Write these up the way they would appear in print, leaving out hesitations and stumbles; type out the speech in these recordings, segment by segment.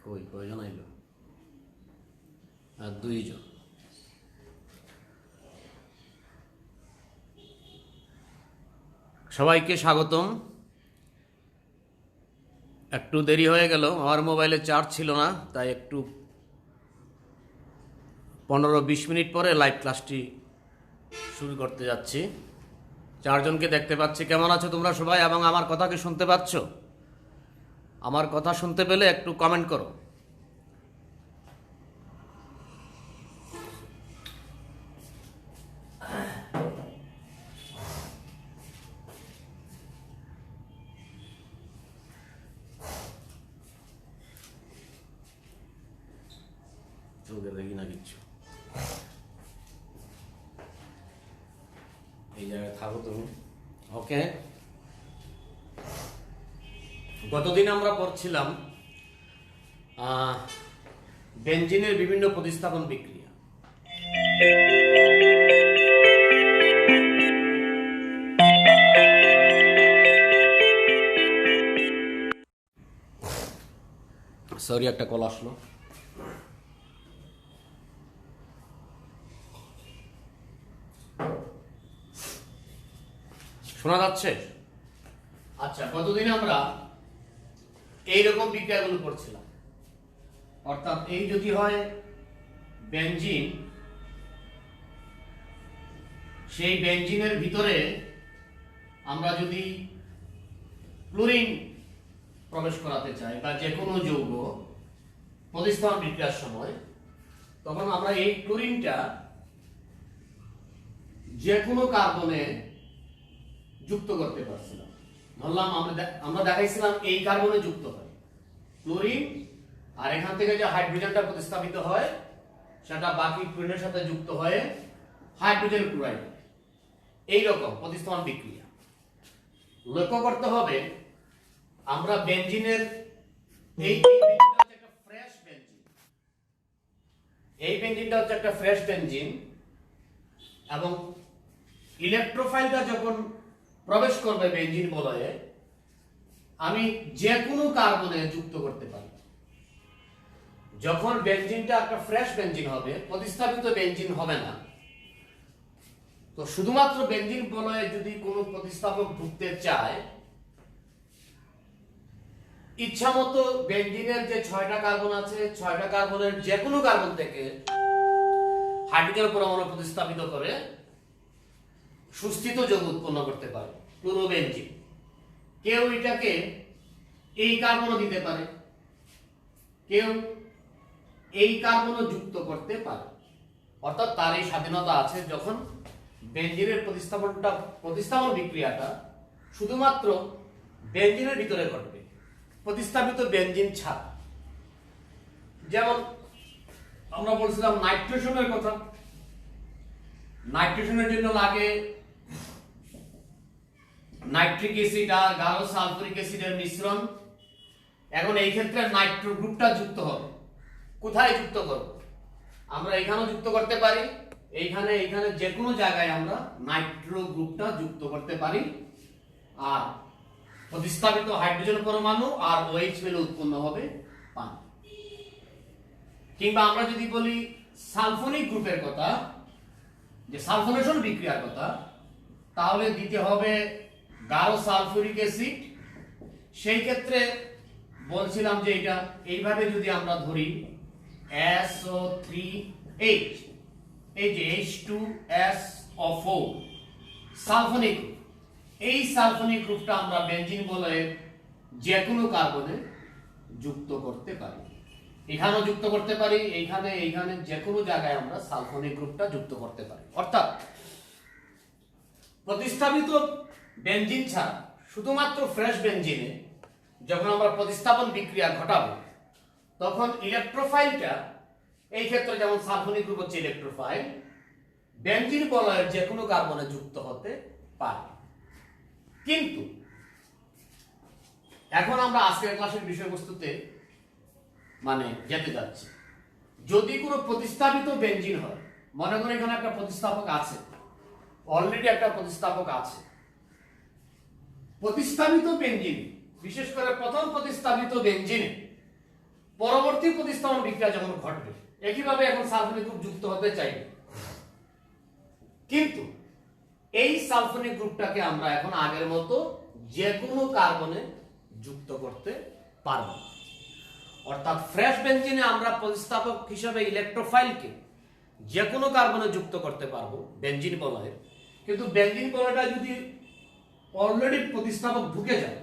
কয়জন আইলো? আর 2 জন। সবাইকে স্বাগতম। একটু দেরি হয়ে গেল, আমার মোবাইলে চার্জ ছিল না, তাই একটু 15-20 মিনিট পরে লাইভ ক্লাসটি শুরু করতে যাচ্ছি। 4 জনকে দেখতে পাচ্ছি। কেমন আছো তোমরা সবাই, এবং আমার কথা কি শুনতে পাচ্ছ? আমার কথা শুনতে পেলে একটু কমেন্ট করো। চোখে দেখি না কিচ্ছু। এই জায়গায় থাকো তুমি। ওকে, গতদিন আমরা পড়ছিলাম বেনজিনের বিভিন্ন প্রতিস্থাপন বিক্রিয়া। সরি, একটা কল আসলো। শোনা যাচ্ছে? আচ্ছা, গতদিন আমরা এইরকম বিক্রিয়াগুলো করছিলাম। অর্থাৎ এই যদি হয় বেনজিন, সেই বেনজিনের ভিতরে আমরা যদি ক্লোরিন প্রবেশ করাতে চাই বা যে কোনো যৌগ প্রতিস্থাপন বিক্রিয়ার সময়, তখন আমরা এই ক্লোরিনটা যে কোনো কার্বনে যুক্ত করতে পারছিলাম। ধরলাম আমরা দেখাইছিলাম এই কার্বনে যুক্ত হয় ক্লোরিন, আর এখান থেকে যে হাইড্রোজেনটা প্রতিস্থাপিত হয় সেটা বাকি ক্লোরিনের সাথে যুক্ত হয়ে হাইড্রোজেন ক্লোরাইড। এইরকম প্রতিস্থাপন বিক্রিয়া। লক্ষ্য করতে হবে আমরা বেনজিনের এই বেনজিনটা হচ্ছে একটা ফ্রেশ বেনজিন। এই বেনজিনটা হচ্ছে একটা ফ্রেশ বেনজিন, এবং ইলেকট্রোফাইলটা যখন প্রবেশ করবে বেনজিন বলয়ে, আমি যে কোনো কার্বনে যুক্ত করতে পারি। যখন বেনজিনটা একটা ফ্রেশ বেনজিন হবে, প্রতিস্থাপিত বেনজিন হবে না, তো শুধুমাত্র বেনজিন বলয়ে যদি কোনো প্রতিস্থাপক ঢুকতে চায়, ইচ্ছা মতো বেনজিনের যে 6টা কার্বন আছে, 6টা কার্বনের যে কোনো কার্বন থেকে হাইড্রোজেন পরমাণু প্রতিস্থাপিত করে সুস্থিত যৌগ উৎপন্ন করতে পারে, ক্লোরোবেনজিন। কেউ এটাকে এই কার্বনও দিতে পারে, কেউ এই কার্বনও যুক্ত করতে পারে। অর্থাৎ তার এই স্বাধীনতা আছে যখন বেনজিনের প্রতিস্থাপন বিক্রিয়াটা শুধুমাত্র বেনজিনের ভিতরে ঘটবে, প্রতিস্থাপিত বেনজিন ছাড়া। যেমন আমরা বলছিলাম নাইট্রেশনের কথা। নাইট্রেশনের জন্য লাগে নাইট্রিক অ্যাসিড আর গাঢ় সালফিউরিক অ্যাসিডের মিশ্রণ। এখন এই ক্ষেত্রে নাইট্রো গ্রুপটা যুক্ত হবে। কোথায় যুক্ত করব? আমরা এখানেও যুক্ত করতে পারি, এইখানে যে কোনো জায়গায় আমরা নাইট্রো গ্রুপটা যুক্ত করতে পারি, আর প্রতিস্থাপিত হাইড্রোজেন পরমাণু আর OH মিলে উৎপন্ন হবে পানি। কিংবা আমরা যদি বলি সালফোনিক গ্রুপের কথা, যে সালফোনেশন বিক্রিয়ার কথা, তাহলে দিতে হবে গাঢ় সালফিউরিক অ্যাসিড। সেই ক্ষেত্রে বলছিলাম যে এটা এইভাবে যদি আমরা ধরি SO3H, এই যে H2SO4 সালফোনিক গ্রুপ, এই সালফোনিক গ্রুপটা আমরা বেনজিন বলয়ে যে কোনো কার্বনে যুক্ত করতে পারি। এখানেও যুক্ত করতে পারি, এইখানে যে কোনো জায়গায় আমরা সালফোনিক গ্রুপটা যুক্ত করতে পারি। অর্থাৎ প্রতিস্থাপিত বেনজিন ছাড়া শুধুমাত্র ফ্রেশ বেনজিনে যখন আমরা প্রতিস্থাপন বিক্রিয়া ঘটাবো, তখন ইলেকট্রোফাইলটা, এই ক্ষেত্রে যেমন সালফোনিক গ্রুপ হচ্ছে ইলেকট্রোফাইল, বেনজিন বলয়ের যে কোনো কার্বনে যুক্ত হতে পারে। কিন্তু এখন আমরা আজকের ক্লাসের বিষয়বস্তুতে যেতে যাচ্ছি। যদি কোনো প্রতিস্থাপিত বেনজিন হয়, মনে করি এখানে একটা প্রতিস্থাপক আছে, অলরেডি একটা প্রতিস্থাপক আছে, প্রতিস্থাপিত বেনজিন, বিশেষ করে প্রথম প্রতিস্থাপিত বেনজিনে পরবর্তী প্রতিস্থাপন বিক্রিয়া যখন ঘটবে, একইভাবে এখন সালফোনিক গ্রুপ যুক্ত হতে চাইবে, কিন্তু এই সালফোনিক গ্রুপটাকে আমরা এখন আগের মতো যে কোনো কার্বনে যুক্ত করতে পারবো না। অর্থাৎ ফ্রেশ বেনজিনে আমরা প্রতিস্থাপক হিসেবে ইলেকট্রোফাইলকে যে কোনো কার্বনে যুক্ত করতে পারবো বেনজিন বলয়ের, কিন্তু বেনজিন বলয়টা যদি অলরেডি প্রতিস্থাপক ঢুকে যায়,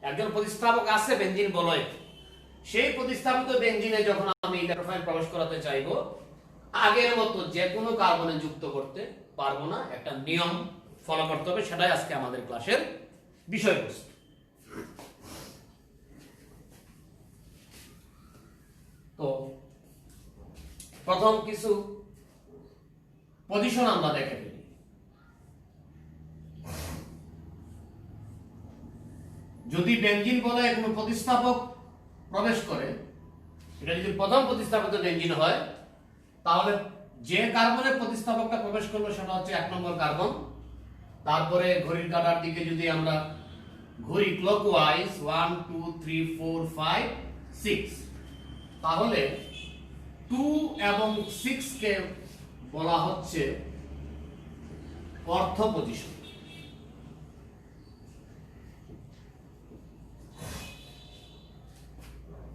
একজন প্রতিস্থাপক আছে বেনজিন বলয়ে, সেই প্রতিস্থাপিত বেনজিনে যখন আমি ইলেকট্রোফাইল প্রবেশ করাতে চাইবো, আগের মতো যে কোনো কার্বনে যুক্ত করতে পারবো না। একটা নিয়ম ফলো করতে হবে, সেটাই আজকে আমাদের ক্লাসের বিষয়বস্তু। তো প্রথম কিছু পজিশন আমরা দেখে ফেলি। যদি বেনজিন বলয়ে কোনো প্রতিস্থাপক প্রবেশ করে, এটা যদি প্রথম প্রতিস্থাপিত বেনজিন হয়, তাহলে যে কার্বনে প্রতিস্থাপকটা প্রবেশ করলো সেটা হচ্ছে 1 নম্বর কার্বন। তারপরে ঘড়ির কাঁটার দিকে যদি আমরা ঘড়ি ক্লকওয়াইজ 1 2 3 4 5 6, তাহলে 2 এবং 6 কে বলা হচ্ছে অর্থ পজিশন।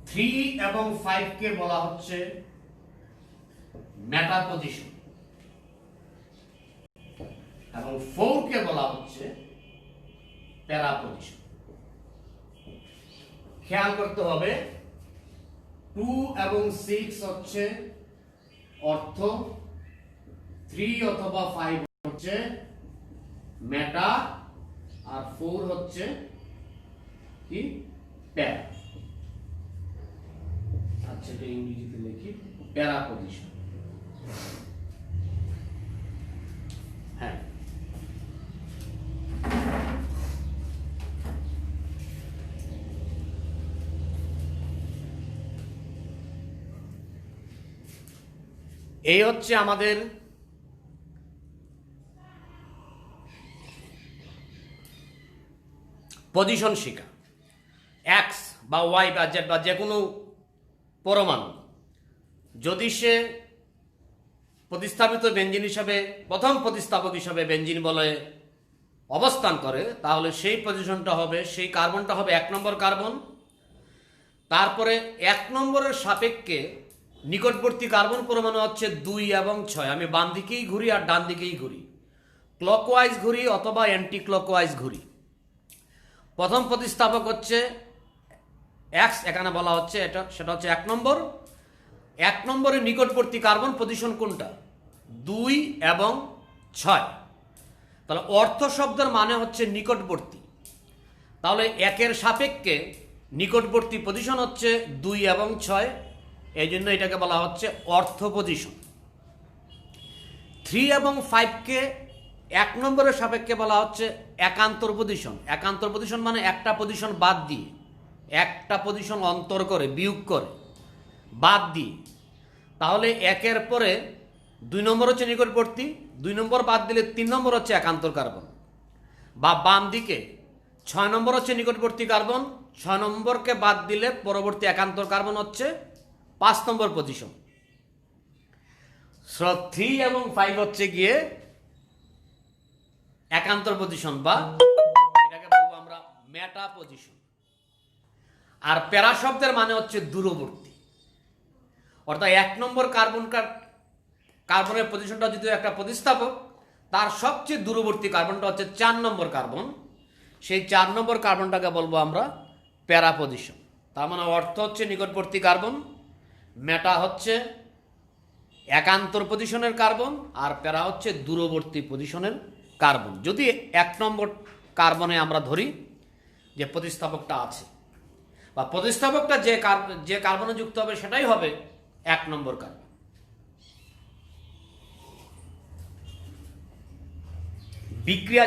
থ্রি এবং 5 কে বলা হচ্ছে মেটা পজিশন, এবং 4 কে বলা হচ্ছে প্যারা পজিশন। খেয়াল করতে হবে 2 এবং 6 হচ্ছে অর্থ, 3 অথবা 5 হচ্ছে মেটা, আর 4 হচ্ছে কি প্যারা। আচ্ছা, এটা ইংরেজিতে লিখি প্যারা পজিশন। হ্যাঁ, এই হচ্ছে আমাদের পজিশন শিখা। এক্স বা ওয়াই বা জেড বা যে কোনো পরমাণু যদি সে প্রতিস্থাপিত বেনজিন হিসাবে, প্রথম প্রতিস্থাপক হিসাবে বেনজিন বলয়ে অবস্থান করে, তাহলে সেই পজিশনটা হবে, সেই কার্বনটা হবে 1 নম্বর কার্বন। তারপরে 1 নম্বরের সাপেক্ষে নিকটবর্তী কার্বন পরমাণু হচ্ছে 2 এবং 6। আমি বাম দিকেই ঘুরি আর ডান দিকেই ঘুরি, ক্লকওয়াইজ ঘুরি অথবা অ্যান্টি ক্লকওয়াইজ ঘুরি। প্রথম প্রতিস্থাপক হচ্ছে এক্স, এখানে বলা হচ্ছে সেটা হচ্ছে 1 নম্বর। 1 নম্বরের নিকটবর্তী কার্বন পজিশন কোনটা? 2 এবং 6। তাহলে অর্থ শব্দের মানে হচ্ছে নিকটবর্তী, তাহলে 1-এর সাপেক্ষে নিকটবর্তী পজিশন হচ্ছে 2 এবং 6, এই জন্য এটাকে বলা হচ্ছে অর্থ পজিশন। 3 এবং 5 কে 1 নম্বরের সাপেক্ষে বলা হচ্ছে একান্তর পজিশন। একান্তর পজিশন মানে একটা পজিশন বাদ দিয়ে, একটা পজিশন অন্তর করে, বিয়োগ করে, বাদ দিয়ে। তাহলে 1-এর পরে 2 নম্বর হচ্ছে নিকটবর্তী, 2 নম্বর বাদ দিলে 3 নম্বর হচ্ছে একান্তর কার্বন। বা বাম দিকে 6 নম্বর হচ্ছে নিকটবর্তী কার্বন, 6 নম্বরকে বাদ দিলে পরবর্তী একান্তর কার্বন হচ্ছে 5 নম্বর পজিশন। 3 এবং 5 হচ্ছে গিয়ে একান্তর পজিশন, বা এটাকে বলবো আমরা মেটা পজিশন। আর প্যারা শব্দের মানে হচ্ছে দূরবর্তী, অর্থাৎ 1 নম্বর কার্বনের পজিশনটা যদি একটা প্রতিস্থাপক, তার সবচেয়ে দূরবর্তী কার্বনটা হচ্ছে 4 নম্বর কার্বন, সেই 4 নম্বর কার্বনটাকে বলবো আমরা প্যারা পজিশন। তার মানে অর্থ হচ্ছে নিকটবর্তী কার্বন, মেটা হচ্ছে একান্তর পজিশনের কার্বন, আর প্যারা হচ্ছে দূরবর্তী পজিশনের কার্বন। যদি 1 নম্বর কার্বনে আমরা ধরি যে প্রতিস্থাপকটা আছে, বা প্রতিস্থাপকটা যে কার্বনে যুক্ত হবে সেটাই হবে 1 নম্বর কার্বন। বিক্রিয়া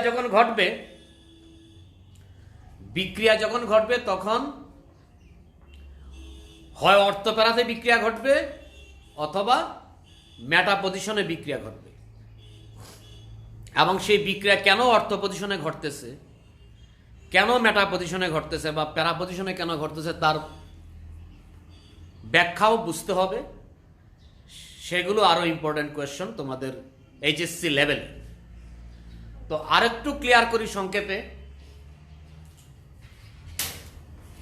যখন ঘটবে তখন হয় অর্থ প্যারাতে বিক্রিয়া ঘটবে অথবা মেটা পজিশনে বিক্রিয়া ঘটবে। এবং সেই বিক্রিয়া কেন অর্থ পজিশনে ঘটতেছে, কেন মেটা পজিশনে ঘটতেছে, বা প্যারা পজিশনে কেন ঘটতেছে, তার ব্যাখ্যাও বুঝতে হবে, সেগুলো আরো ইম্পর্টেন্ট কোয়েশ্চন তোমাদের এইচএসসি লেভেল। তো আরেকটু ক্লিয়ার করি সংক্ষেপে।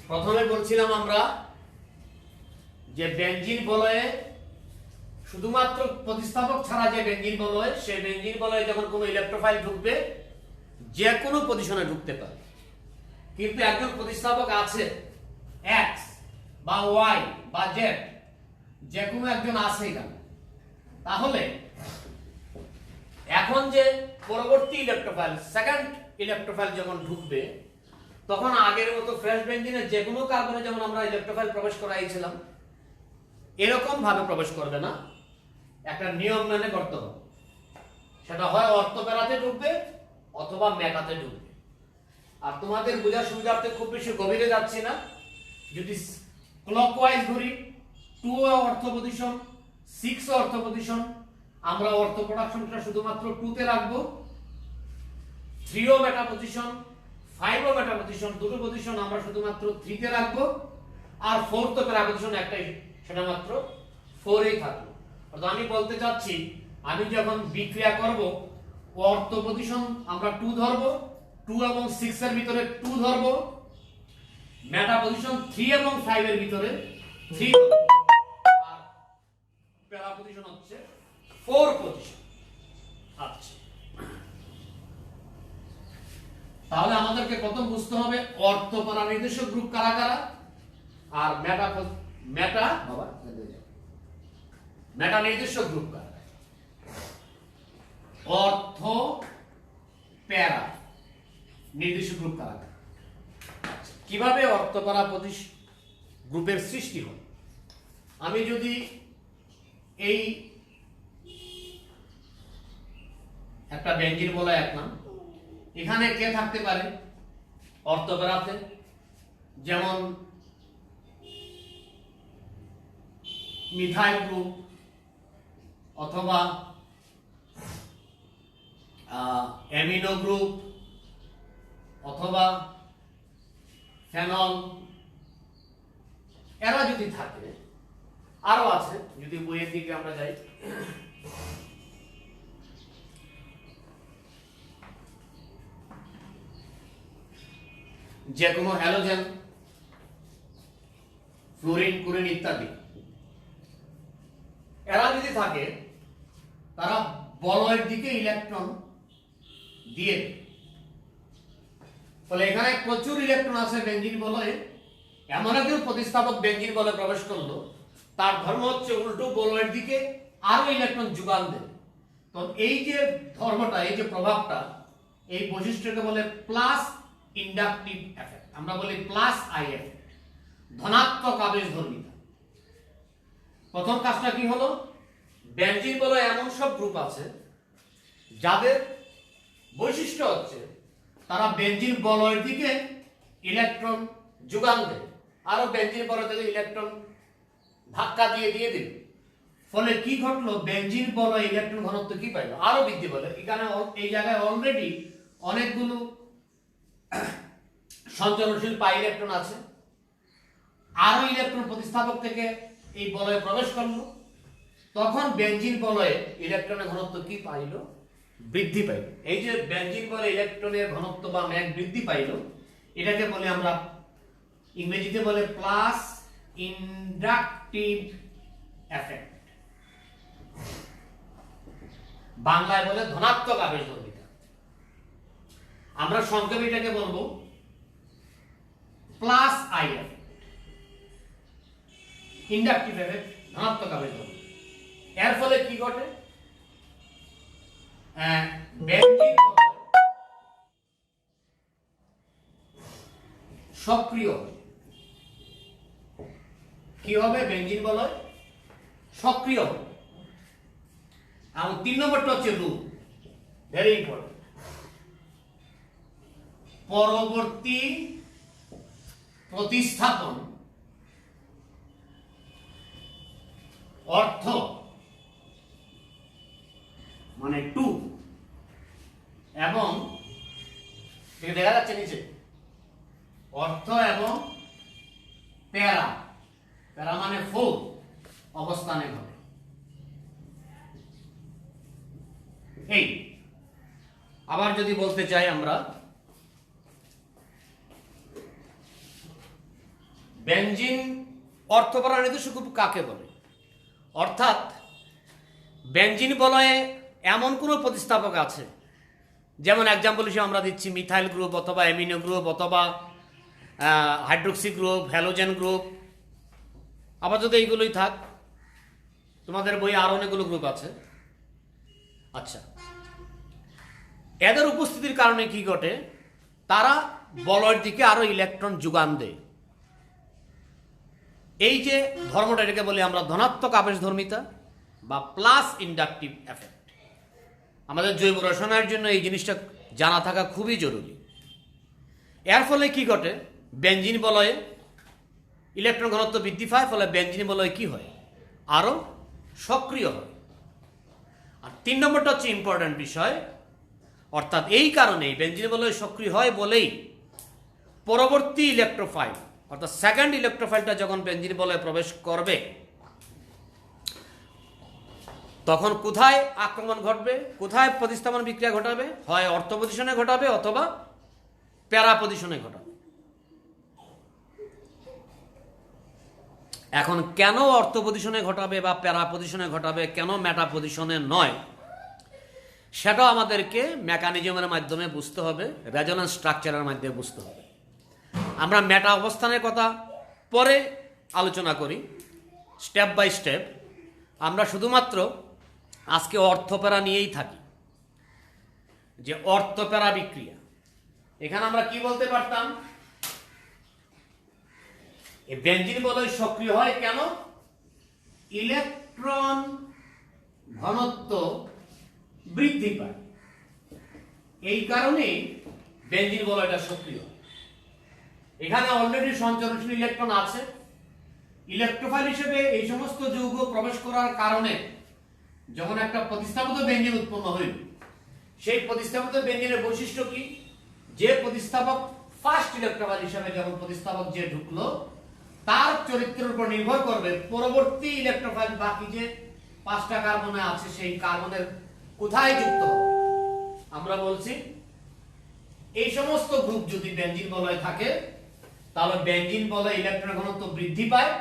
প্রথমে বলছিলাম আমরা যে বেঞ্জিন বলয়ে শুধুমাত্র প্রতিস্থাপক ছাড়া যে বেঞ্জিন বলয়, সেই বেঞ্জিন বলয়ে যখন কোনো ইলেকট্রোফাইল ঢুকবে যে কোনো পজিশনে ঢুকতে পারে। কিন্তু একজন প্রতিস্থাপক আছে এক্স বা ওয়াই বা জেড, যে কোনো একজন আছে এখানে। তাহলে এখন যে পরবর্তী ইলেকট্রোফাইল, সেকেন্ড ইলেকট্রোফাইল যখন ঢুকবে, তখন আগের মতো ফ্রেশ বেঞ্জিনে যে কোনো কার্বনে যেমন আমরা ইলেকট্রোফাইল প্রবেশ করাইছিলাম, এরকম ভাবে প্রবেশ করবে না, একটা নিয়ম মেনে করতে হবে। সেটা হয় অর্থপ্যারাতে ঢুকবে অথবা মেটাতে ঢুকবে। আর তোমাদের বোঝার সুবিধার্থে খুব বেশি গভীরে যাচ্ছি না। যদি ক্লকওয়াইজ ধরি, 2 অর্থ পজিশন, 6 অর্থ পজিশন, আমরা অর্থ প্রোডাকশনটা শুধুমাত্র 2 তে রাখবো। 3 মেটা পজিশন, 5 মেটা পজিশন, দুটো পজিশন আমরা শুধুমাত্র 3 তে রাখবো। আর 4th প্যারা পজিশন একটাই, সেটা মাত্র 4 এই থাকবে। অর্থাৎ আমি বলতে চাচ্ছি, আমি যখন বিক্রিয়া করব, অর্থ পজিশন আমরা 2 ধরবো, 2 এবং 6 এর ভিতরে 2 ধরবো, মেটা পজিশন 3 এবং 5 এর ভিতরে 3 ধরবো, আর প্যারা পজিশন হচ্ছে 4 পজিশন। আচ্ছা, তাহলে আমাদেরকে প্রথম বুঝতে হবে অর্থ প্যারা নির্দেশক গ্রুপ কারা কারা, আর মেটা নির্দেশক গ্রুপ কারা। অর্থ প্যারা নির্দেশক গ্রুপ কারা কারা। কিভাবে অর্থ প্যারা গ্রুপের সৃষ্টি হয়? আমি যদি এই একটা বেঞ্জিন বলয় আঁকলাম, এখানে কে থাকতে পারে অর্থ প্যারাতে? যেমন মিথাইল গ্রুপ অথবা অ্যামিনো গ্রুপ অথবা ফেনল, এরা যদি থাকে। আরো আছে, যদি বইয়ের দিকে আমরা যাই, যে কোনো হ্যালোজেন, ফ্লোরিন, ক্লোরিন ইত্যাদি, এরা যদি থাকে, তারা বলয়ের দিকে ইলেকট্রন দিয়ে দেয়। ফলে এখানে প্রচুর ইলেকট্রন আছে বেঞ্জিন বলয়ে। এমন একজন প্রতিস্থাপক বেঞ্জিন বলয়ে প্রবেশ করলো, তার ধর্ম হচ্ছে উল্টো বলয়ের দিকে আরো ইলেকট্রন যোগান দেবে। তো এই যে ধর্মটা, এই যে প্রভাবটা, এই বৈশিষ্ট্যকে বলে প্লাস ইন্ডাকটিভ এফেক্ট। আমরা বলি প্লাস আই এফেক্ট, ধনাত্মক আবেশ ধর্মিতা। প্রথম কাজটা কি হলো? বেঞ্জিন বলয়ে এমন সব গ্রুপ আছে যাদের বৈশিষ্ট্য হচ্ছে তারা বেঞ্জিন বলয়ের দিকে ইলেকট্রন যোগান দেয়, আরো বেঞ্জিন বলয় থেকে ইলেকট্রন ধাক্কা দিয়ে দিবে। ফলে কি ঘটলো? বেঞ্জিন বলয় ইলেকট্রন ঘনত্ব কি পাইলো? আরো বৃদ্ধি পেল। এখানে এই জায়গায় অলরেডি অনেকগুলো সঞ্চরণশীল পাই ইলেকট্রন আছে, আরো ইলেকট্রন প্রতিস্থাপক থেকে এই বলয়ে প্রবেশ করলো। তখন বেঞ্জিন বলয়ে ইলেকট্রনের ঘনত্ব কি পাইল? বৃদ্ধি পাইল। এই যে বেঞ্জিন বলয়ে ইলেকট্রনের ঘনত্ব বা ম্যাগ বৃদ্ধি পাইল, এটাকে বলে আমরা, ইংরেজিতে বলে প্লাস ইন্ডাকটিভ এফেক্ট, বাংলায় বলে ধনাত্মক আবেশ ধর্মিতা। আমরা সংক্ষেপে এটাকে বলবো plus I effect, inductive effect, ধনাত্মক আবেশ ধর্মিতা। এর ফলে কি ঘটে? বেঞ্জিন সক্রিয়। কি হবে? বেঞ্জিন বলয় সক্রিয় হবে। আর 3 নম্বরটা হচ্ছে রূপ, ভেরি ইম্পর্টেন্ট। পরবর্তী প্রতিস্থাপন অর্থ মানে 2 এবং দেখা যাচ্ছে নিচে অর্থ এবং প্যারা প্যারা মানে ফুল অবস্থানে ঘটে। এই আবার যদি বলতে চাই আমরা, বেঞ্জিন অর্থপরা নির্দেশক কাকে বলে? অর্থাৎ বেঞ্জিন বলয়ে এমন কোন প্রতিস্থাপক আছে, যেমন এক্সাম্পল হিসেবে আমরা দিচ্ছি মিথাইল গ্রুপ অথবা অ্যামিনো গ্রুপ অথবা হাইড্রোক্সি গ্রুপ, হ্যালোজেন গ্রুপ, আপাতত এইগুলোই থাক, তোমাদের বই আরো অনেকগুলো গ্রুপ আছে। আচ্ছা, এদের উপস্থিতির কারণে কি ঘটে? তারা বলয়ের দিকে আরো ইলেকট্রন যোগান দেয়। এই যে ধর্মটা, এটাকে বলি আমরা ধনাত্মক আবেশধর্মিতা বা প্লাস ইন্ডাকটিভ এফেক্ট। আমাদের জৈব রসায়নের জন্য এই জিনিসটা জানা থাকা খুবই জরুরি। এর ফলে কি ঘটে? বেঞ্জিন বলয়ে ইলেকট্রন ঘনত্ব বৃদ্ধি পায়, ফলে বেঞ্জিন বলয় কি হয়? আরো সক্রিয় হয়। আর 3 নম্বরটা হচ্ছে ইম্পর্টেন্ট বিষয়, অর্থাৎ এই কারণেই বেঞ্জিন বলয় সক্রিয় হয় বলেই পরবর্তী ইলেকট্রোফাইল অর্থাৎ সেকেন্ড ইলেকট্রোফাইলটা যখন বেঞ্জিন বলয়ে প্রবেশ করবে, তখন কোথায় আক্রমণ ঘটবে, কোথায় প্রতিস্থাপন বিক্রিয়া ঘটাবে? হয় অর্থ পজিশনে ঘটাবে অথবা প্যারা পজিশনে ঘটাবে। এখন কেন অর্থ পজিশনে ঘটাবে বা প্যারা পজিশনে ঘটাবে, কেন মেটা পজিশনে নয়, সেটাও আমাদেরকে মেকানিজমের মাধ্যমে বুঝতে হবে, রেজোন্যান্স স্ট্রাকচারের মাধ্যমে বুঝতে হবে। আমরা মেটা অবস্থানের কথা পরে আলোচনা করি স্টেপ বাই স্টেপ। আমরা শুধুমাত্র আজকে অর্থপ্যারা নিয়েই থাকি, যে অর্থপ্যারা বিক্রিয়া। এখানে আমরা কি বলতে পারতাম? এই বেঞ্জিন বলয় সক্রিয় হয় কেন? ইলেকট্রন ঘনত্ব বৃদ্ধি পায়, এই কারণে বেঞ্জিন বলয়টা সক্রিয় হয়। এখানে অলরেডি সঞ্চরণশীল ইলেকট্রন আছে। ইলেকট্রোফাইল হিসেবে এই সমস্ত যৌগ প্রবেশ করার কারণে যখন একটা প্রতিস্থাপিত বেঞ্জিন উৎপন্ন হইল, সেই প্রতিস্থাপিত বেঞ্জিনের বৈশিষ্ট্য কি? যে প্রতিস্থাপক ফার্স্ট ইলেকট্রোফাইল হিসেবে যখন প্রতিস্থাপক যে ঢুকলো, তার চরিত্রের উপর নির্ভর করবে পরবর্তী ইলেকট্রোফাইল বাকি যে 5টা কার্বনে আছে সেই কার্বনের কোথায় যুক্ত হবে। আমরা বলছি এই সমস্ত গ্রুপ যদি বেঞ্জিন বলয়ে থাকে, তাহলে বেঞ্জিন বলয়ে ইলেকট্রন ঘনত্ব বৃদ্ধি পায়,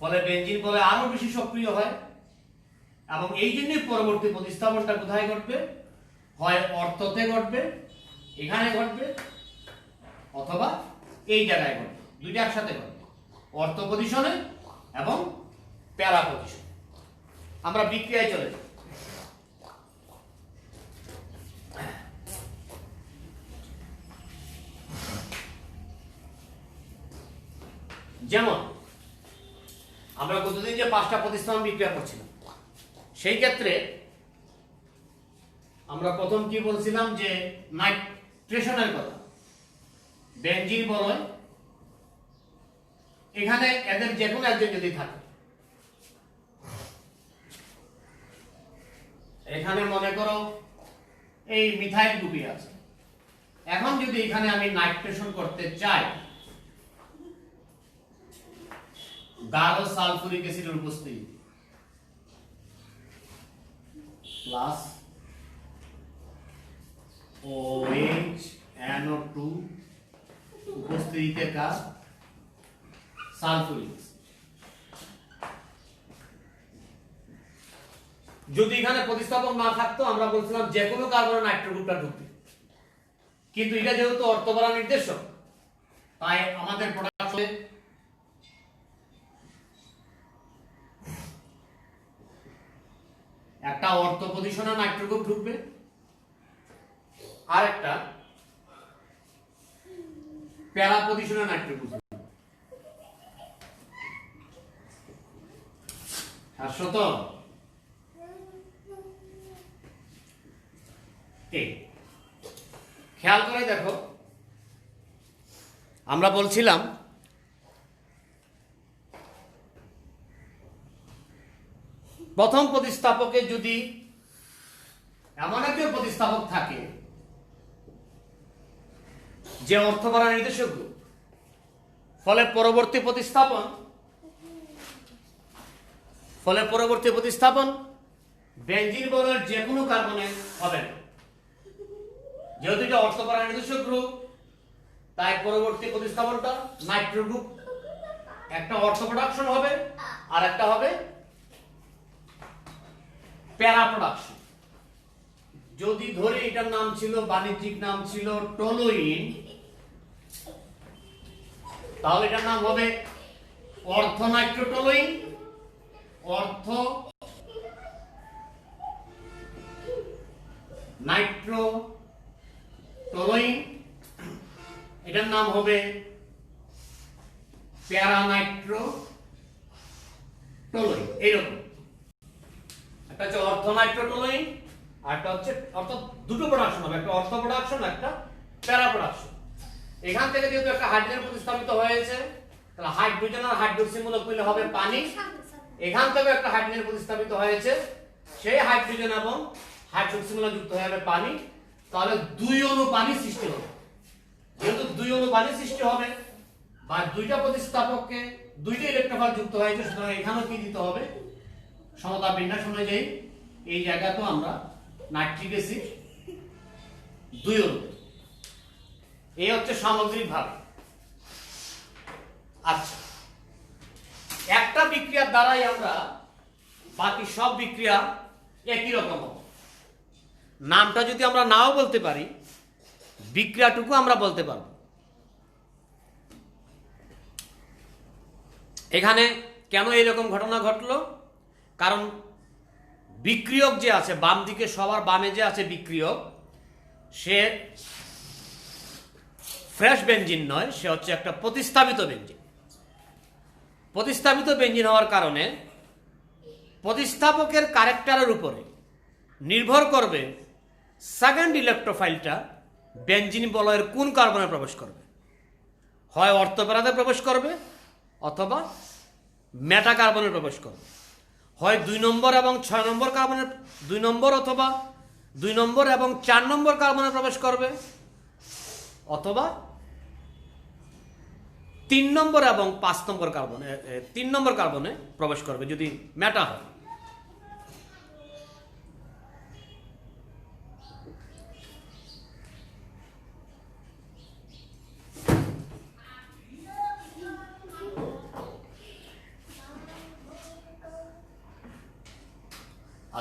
ফলে বেঞ্জিন বলয় আরো বেশি সক্রিয় হয়। এবং এই জন্যই পরবর্তী প্রতিস্থাপনটা কোথায় ঘটবে? হয় অর্থতে ঘটবে, এখানে ঘটবে, অথবা এই জায়গায় ঘটবে। দুইটা একসাথে ঘটবে, অর্থ পজিশনে এবং প্যারা পজিশনে। আমরা বিক্রিয়ায় চলে যাই। যেমন আমরা গতদিন যে 5টা প্রতিস্থাপন বিক্রিয়া করছিলাম, সেই ক্ষেত্রে আমরা প্রথম কি বলছিলাম? যে নাইট্রেশনের কথা। বেঞ্জিন বলয় এখানে এদের যে কোনো একজন যদি থাকে, এখানে মনে করো এই মিথাইল গ্রুপই আছে, এখন যদি এখানে আমি নাইট্রেশন করতে চাই, গাঢ় সালফুরিক অ্যাসিডের উপস্থিতি প্লাস OH NO2 উপস্থিতিতে কাজ সালফুরিক। যদি এখানে প্রতিস্থাপক না থাকতো, আমরা বলছিলাম যে কোনো কার্বনে নাইট্রো গ্রুপটা ঢুকবে, কিন্তু এটা যেহেতু অর্থপরা নির্দেশক, তাই আমাদের প্রোডাকশনে একটা অর্থ পজিশনে নাইট্রো গ্রুপ ঢুকবে, আর একটা প্যারা পজিশনে নাইট্রো গ্রুপ। আর শত খেয়াল করে দেখো, আমরা বলছিলাম প্রথম প্রতিস্থাপকে যদি এমন একজন প্রতিস্থাপক থাকে যে অর্থপরা নির্দেশক গ্রুপ, ফলে পরবর্তী প্রতিস্থাপন ফলে পরবর্তী প্রতিস্থাপন বেনজিন বলয়ের যে কোনো কার্বনে হবে না। যেহেতু এটা অর্থকরা নির্দেশক গ্রুপ, তাই পরবর্তী প্রতিস্থাপনটা নাইট্রো গ্রুপ, একটা অর্থ প্রোডাকশন হবে আর একটা হবে প্যারা প্রোডাকশন। যদি ধরে এটার নাম ছিল, বাণিজ্যিক নাম ছিল টলোইন, তাহলে এটার নাম হবে অর্থ নাইট্রোটোলোইন, অর্থ নাইট্রোটোলোইন। এটার নাম হবে প্যারা নাইট্রোটোলোইন। এইরকম একটা হচ্ছে অর্থ নাইট্রোটোলোইন, আর একটা হচ্ছে অর্থাৎ দুটো প্রোডাকশন হবে, একটা অর্থ প্রোডাকশন, একটা প্যারা প্রোডাকশন। এখান থেকে যেহেতু একটা হাইড্রোজেন প্রতিস্থাপিত হয়েছে, তাহলে হাইড্রোজেন আর হাইড্রোক্সি মূলক মিলে হবে পানি। এখান থেকে একটা হাইড্রোজেন প্রতিস্থাপিত হয়েছে, সেই হাইড্রোজেন এবং হাইড্রোক্সি মূলক যুক্ত হয়ে যাবে পানি, তাহলে দুই অণু পানি সৃষ্টি হবে। যেহেতু দুই অণু পানি সৃষ্টি হবে বা দুইটা প্রতিস্থাপককে দুইটা ইলেকট্রোফাইল যুক্ত হয়েছে, সুতরাং এখানেও কি দিতে হবে, সমতা বিন্যাস অনুযায়ী এই জায়গাতেও আমরা নাইট্রিক অ্যাসিড দুই অণু। এই হচ্ছে সামগ্রিক ভাবে। আচ্ছা, একটা বিক্রিয়ার দ্বারাই আমরা বাকি সব বিক্রিয়া একই রকম হবে। নামটা যদি আমরা নাও বলতে পারি, বিক্রিয়াটুকু আমরা বলতে পারব। এখানে কেন এইরকম ঘটনা ঘটলো? কারণ বিক্রিয়ক যে আছে বাম দিকে, সবার বামে যে আছে বিক্রিয়ক, সে ফ্রেশ বেনজিন নয়, সে হচ্ছে একটা প্রতিস্থাপিত বেনজিন। প্রতিস্থাপিত বেনজিন হওয়ার কারণে প্রতিস্থাপকের ক্যারেক্টারের উপরে নির্ভর করবে সেকেন্ড ইলেকট্রোফাইলটা বেনজিন বলয়ের কোন কার্বনে প্রবেশ করবে। হয় অর্থপ্যারাতে প্রবেশ করবে অথবা মেটা কার্বনে প্রবেশ করবে। হয় 2 নম্বর এবং 6 নম্বর কার্বনে, 2 নম্বর অথবা 2 নম্বর এবং 4 নম্বর কার্বনে প্রবেশ করবে, অথবা 3 নম্বর এবং 5 নম্বর কার্বনে, 3 নম্বর কার্বনে প্রবেশ করবে যদি মেটা হয়।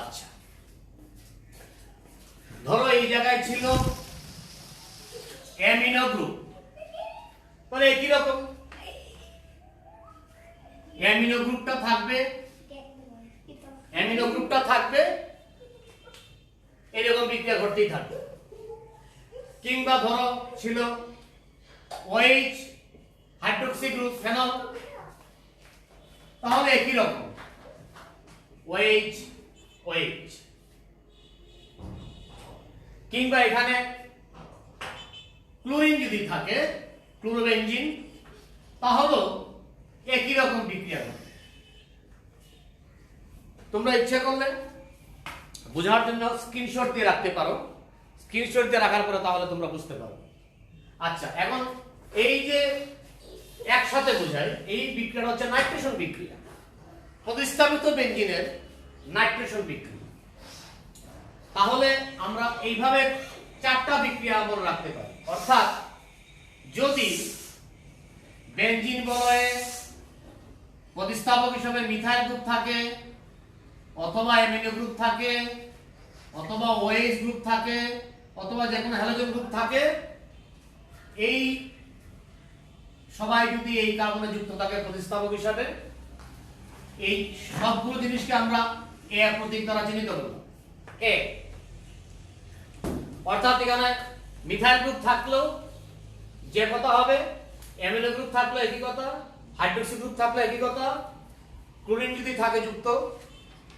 আচ্ছা, ধরো এই জায়গায় ছিল অ্যামিনো গ্রুপ, তাহলে একই রকম অ্যামিনো গ্রুপটা থাকবে এরকম বিক্রিয়া ঘটতেই থাকবে। কিংবা ধরো ছিল OH হাইড্রোক্সি গ্রুপ ফেনল, তাহলে একই রকম OH OH। কিংবা এখানে ক্লোরিন যদি থাকে, ক্লোরোবেনজিন, তাহলে একই রকম বিক্রিয়া হবে। তোমরা ইচ্ছা করলে বোঝার জন্য স্ক্রিনশট দিয়ে রাখতে পারো, স্ক্রিনশট দিয়ে রাখার পরে তাহলে তোমরা বুঝতে পারো। আচ্ছা, এখন এই যে একসাথে বোঝায়, এই বিক্রিয়াটা হচ্ছে নাইট্রেশন বিক্রিয়া, প্রতিস্থাপিত বেনজিনের নাইট্রেশন বিক্রিয়া। তাহলে আমরা এইভাবে 4টা বিক্রিয়া মনে রাখতে পারি। অর্থাৎ যদি বেনজিন বলয়ে প্রতিস্থাপক হিসেবে মিথাইল গ্রুপ থাকে, অথবা অ্যামিনো গ্রুপ থাকে, অথবা OH গ্রুপ থাকে, অথবা যে কোনো হ্যালোজেন গ্রুপ থাকে, এই সবাই যদি এই কার্বনে যুক্ত থাকে প্রতিস্থাপক হিসাবে, এই সবগুলো জিনিসকে আমরা এ প্রতীক দ্বারা চিহ্নিত করব। এ অর্থাৎ এখানে মিথাইল গ্রুপ থাকলেও যে কথা হবে, অ্যামিনো গ্রুপ থাকলে একই কথা, হাইড্রোক্সি গ্রুপ থাকলে একই কথা, ক্লোরিন যদি থাকে যুক্ত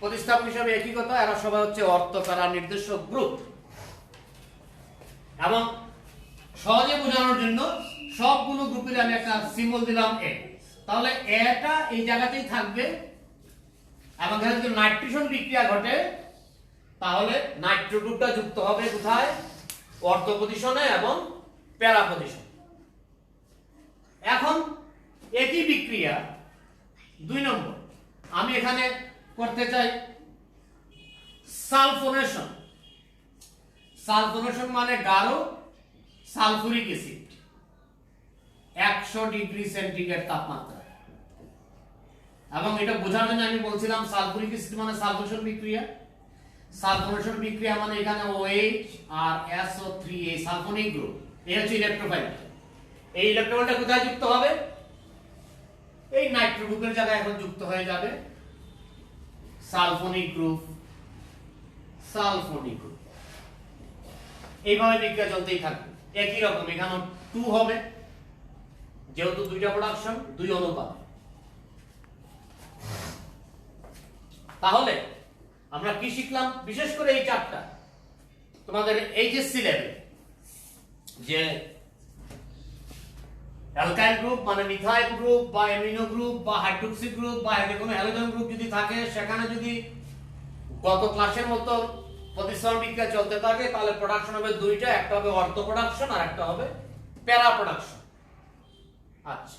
প্রতিস্থাপক হিসাবে একই কথা। এরা সবাই হচ্ছে অর্থপ্যারা নির্দেশক গ্রুপ। এবং সহজে বোঝানোর জন্য সবগুলো গ্রুপের আমি একটা সিম্বল দিলাম এ। তাহলে এটা এই জায়গাতেই থাকবে, এবং এখানে যদি নাইট্রেশন বিক্রিয়া ঘটে তাহলে নাইট্রো গ্রুপটা যুক্ত হবে কোথায়, অর্থ পজিশনে এবং প্যারা পজিশন। এখন একই বিক্রিয়া 2 নম্বর, আমি এখানে করতে চাই সালফোনেশন। সালফোনেশন মানে গাঢ় সালফুরিক অ্যাসিড 100 ডিগ্রি সেন্টিগ্রেড তাপমাত্রা। এবং এটা বোঝার জন্য আমি বলছিলাম সালফুরিক অ্যাসিড মানে সালফোনেশন বিক্রিয়া। সালফোনেশন বিক্রিয়া মানে এখানে OH আর SO3 এই সালফোনিক গ্রুপ, এই হচ্ছে ইলেকট্রোফাইল। এই ইলেকট্রনটা কোথায় যুক্ত হবে? এই নাইট্রো গ্রুপের জায়গায় এখন যুক্ত হয়ে যাবে সালফোনিক গ্রুপ। সালফোনিক গ্রুপ এইভাবে বিক্রিয়া চলতেই থাকবে। একই রকম এখানে 2 হবে, যেহেতু দুইটা প্রোডাকশন 2 অনুপাত। তাহলে আমরা কি শিখলাম? বিশেষ করে এই চারটা তোমাদের এইচএসসি লেভেল, যে অ্যালকাইল গ্রুপ মানে মিথাইল গ্রুপ বা অ্যামিনো গ্রুপ বা হাইড্রোক্সি গ্রুপ বা যে কোনো হ্যালোজেন গ্রুপ যদি থাকে, সেখানে যদি গত ক্লাসের মতো প্রতিস্থাপন বিক্রিয়া চলতে থাকে, তাহলে প্রোডাকশন হবে দুইটা, একটা হবে অর্থ প্রোডাকশন আর একটা হবে প্যারা প্রোডাকশন। আচ্ছা,